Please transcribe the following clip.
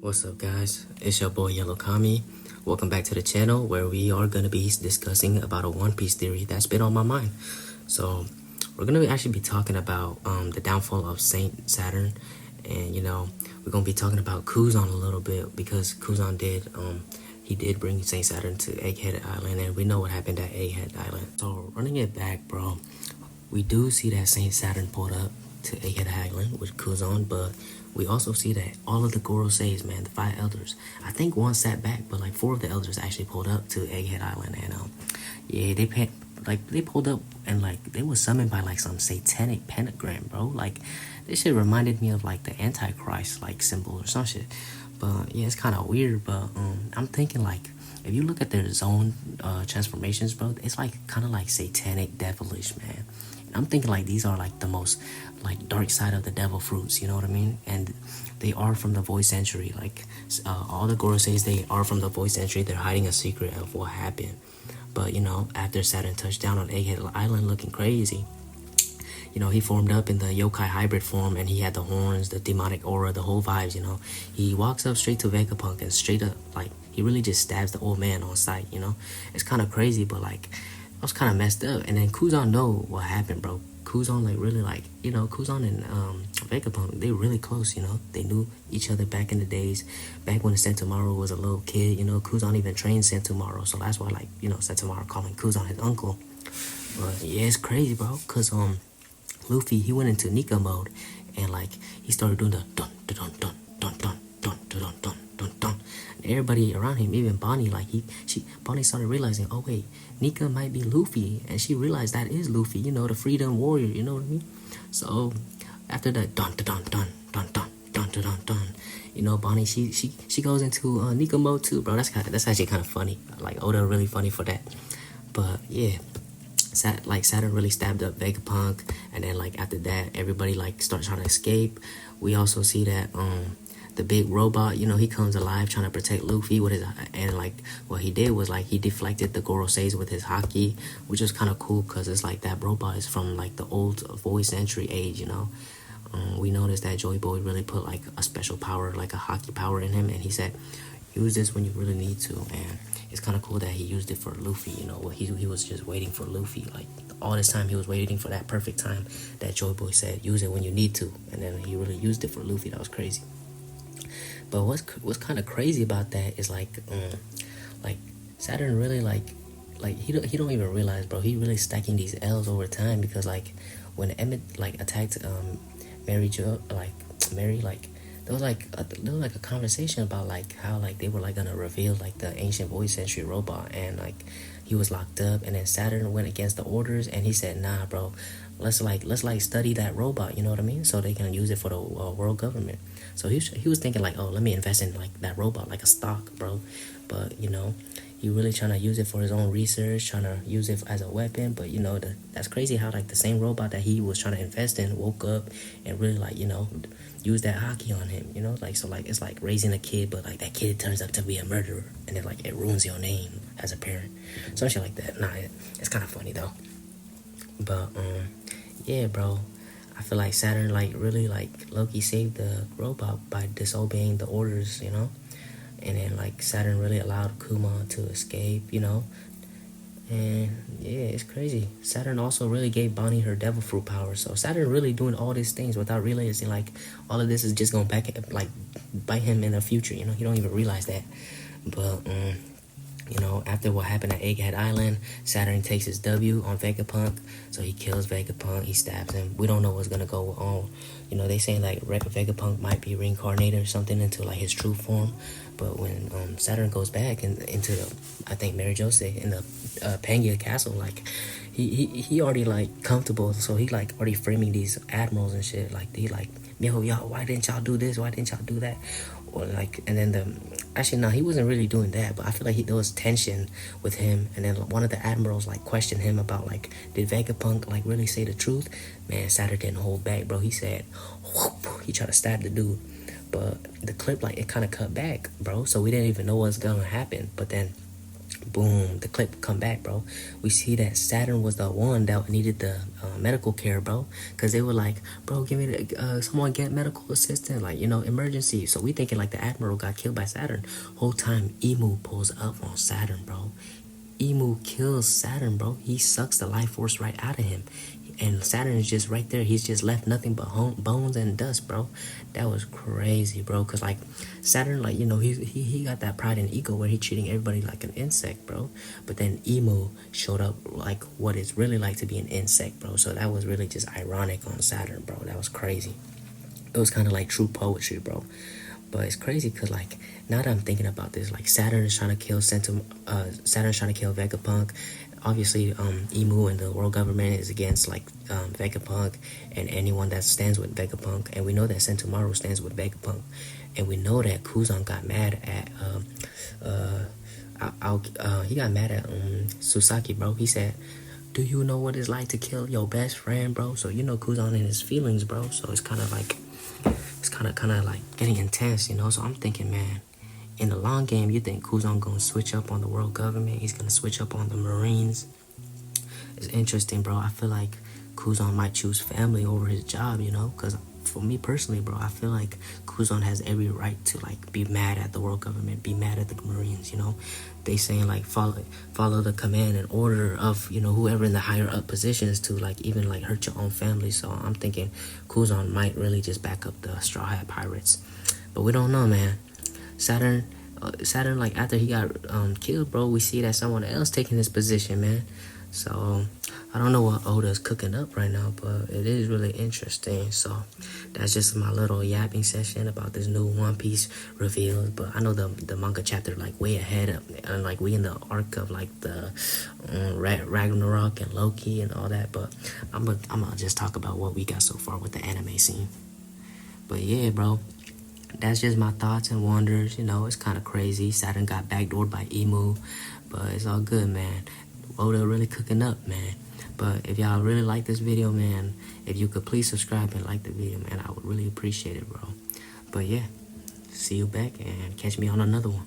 What's up, guys? It's your boy Yellow Kami. Welcome back to the channel where we are going to be discussing about a One Piece theory that's been on my mind. So we're going to actually be talking about the downfall of Saint Saturn, and we're going to be talking about Kuzan a little bit because Kuzan did bring Saint Saturn to Egghead Island, and we know what happened at Egghead Island. So running it back, bro, we do see that Saint Saturn pulled up to Egghead Island with Kuzan, but we also see that all of the Goroseis, man, the 5 elders, I think one sat back, but like 4 of the elders actually pulled up to Egghead Island, and yeah, they pulled up and like they were summoned by like some satanic pentagram, bro. Like this shit reminded me of like the Antichrist like symbol or some shit. But yeah, it's kind of weird. But I'm thinking like if you look at their zone transformations, bro, it's like kind of like satanic, devilish, man. I'm thinking like these are like the most like dark side of the devil fruits, you know what I mean? And they are from the Void Century. Like all the Goroseis, they are from the Void Century. They're hiding a secret of what happened. But after Saturn touched down on Egghead Island looking crazy, he formed up in the yokai hybrid form, and he had the horns, the demonic aura, the whole vibes. He walks up straight to Vegapunk and straight up like he really just stabs the old man on sight. It's kind of crazy, but like I was kind of messed up. And then Kuzan know what happened, bro. Kuzan like really like Kuzan and Vegapunk, they were really close. They knew each other back in the days, back when Sentomaru was a little kid. Kuzan even trained Sentomaru, so that's why like Sentomaru calling Kuzan his uncle. But yeah, it's crazy, bro, cause Luffy, he went into Nika mode, and like he started doing the dun dun dun dun dun dun dun dun dun dun dun. And everybody around him, even Bonnie, like Bonnie started realizing, oh wait, Nika might be Luffy, and she realized that is Luffy, the freedom warrior, you know what I mean? So after that dun dun dun dun dun dun dun dun dun, Bonnie, she goes into Nika mode too, bro. That's actually kind of funny. Like Oda really funny for that. But yeah. Saturn really stabbed up Vegapunk, and then like after that everybody like starts trying to escape. We also see that the big robot, he comes alive trying to protect Luffy with his, and like what he did was like he deflected the Goroseis with his haki, which is kind of cool because it's like that robot is from like the old Void Century age. We noticed that Joy Boy really put like a special power, like a haki power in him, and he said use this when you really need to. And it's kind of cool that he used it for Luffy. He was just waiting for Luffy. Like all this time he was waiting for that perfect time that Joy Boy said use it when you need to, and then he really used it for Luffy. That was crazy. But what's kind of crazy about that is like Saturn really like he don't even realize, bro, he really stacking these L's over time, because like when Emmett like attacked Mary there was like a conversation about like how like they were like gonna reveal like the ancient Void Century robot, and like he was locked up, and then Saturn went against the orders, and he said, nah, bro, let's study that robot, you know what I mean, so they can use it for the world government. So he was thinking like, oh, let me invest in like that robot like a stock, bro. But he really trying to use it for his own research, trying to use it as a weapon. But that's crazy how like the same robot that he was trying to invest in woke up and really like use that haki on him, like, so like it's like raising a kid, but like that kid turns out to be a murderer, and then like it ruins your name as a parent, some shit like that. Nah, it's kind of funny though. But yeah, bro, I feel like Saturn like really like Loki saved the robot by disobeying the orders, and then like Saturn really allowed Kuma to escape, and yeah, it's crazy. Saturn also really gave Bonnie her devil fruit power. So Saturn really doing all these things without realizing like all of this is just gonna bite him in the future. He don't even realize that. But after what happened at Egghead Island, Saturn takes his W on Vegapunk. So he kills Vegapunk, he stabs him. We don't know what's gonna go on. They say like Vegapunk might be reincarnated or something into like his true form. But when Saturn goes back into the, I think Mary Jose in the Pangaea castle, like he already like comfortable, so he like already framing these admirals and shit. Like he like, yo, why didn't y'all do this? Why didn't y'all do that? Or like, and then he wasn't really doing that, but I feel like there was tension with him. And then one of the admirals like questioned him about like, did Vegapunk like really say the truth? Man, Saturn didn't hold back, bro. He said, whoop, he tried to stab the dude. But the clip, like, it kind of cut back, bro. So we didn't even know what's gonna happen. But then boom, the clip come back, bro. We see that Saturn was the one that needed the medical care, bro, because they were like, bro, give me the someone get medical assistance, like, you know, emergency. So we thinking like the admiral got killed by Saturn. Whole time Emu pulls up on Saturn, bro. Emu kills Saturn, bro. He sucks the life force right out of him, and Saturn is just right there. He's just left nothing but bones and dust, bro. That was crazy, bro. Cause like Saturn, like, you know, he got that pride and ego where he treating everybody like an insect, bro. But then Emu showed up like what it's really like to be an insect, bro. So that was really just ironic on Saturn, bro. That was crazy. It was kind of like true poetry, bro. But it's crazy because, like, now that I'm thinking about this, like, Saturn is trying to kill Saturn's trying to kill Vegapunk. Obviously, Emu and the world government is against, like, Vegapunk and anyone that stands with Vegapunk. And we know that Sentomaru stands with Vegapunk. And we know that Kuzan got mad at, he got mad at Susaki, bro. He said, do you know what it's like to kill your best friend, bro? So, you know, Kuzan in his feelings, bro. So it's kind of like, it's kind of like getting intense, you know. So I'm thinking, man, in the long game, you think Kuzan gonna switch up on the world government? He's gonna switch up on the Marines. It's interesting, bro. I feel like Kuzan might choose family over his job, you know, because for me personally, bro, I feel like Kuzan has every right to, like, be mad at the world government, be mad at the Marines, you know. They saying, like, follow the command and order of, you know, whoever in the higher up positions to, like, even, like, hurt your own family. So I'm thinking Kuzan might really just back up the Straw Hat Pirates. But we don't know, man. Saturn, like, after he got killed, bro, we see that someone else taking his position, man. So I don't know what Oda's cooking up right now, but it is really interesting. So that's just my little yapping session about this new One Piece reveal. But I know the manga chapter, like, way ahead of, and like we in the arc of, like, the Ragnarok and Loki and all that. But I'm gonna just talk about what we got so far with the anime scene. But yeah, bro, that's just my thoughts and wonders. You know, it's kind of crazy. Saturn got backdoored by Emu, but it's all good, man. Oda really cooking up, man. But if y'all really like this video, man, if you could please subscribe and like the video, man, I would really appreciate it, bro. But yeah, see you back and catch me on another one.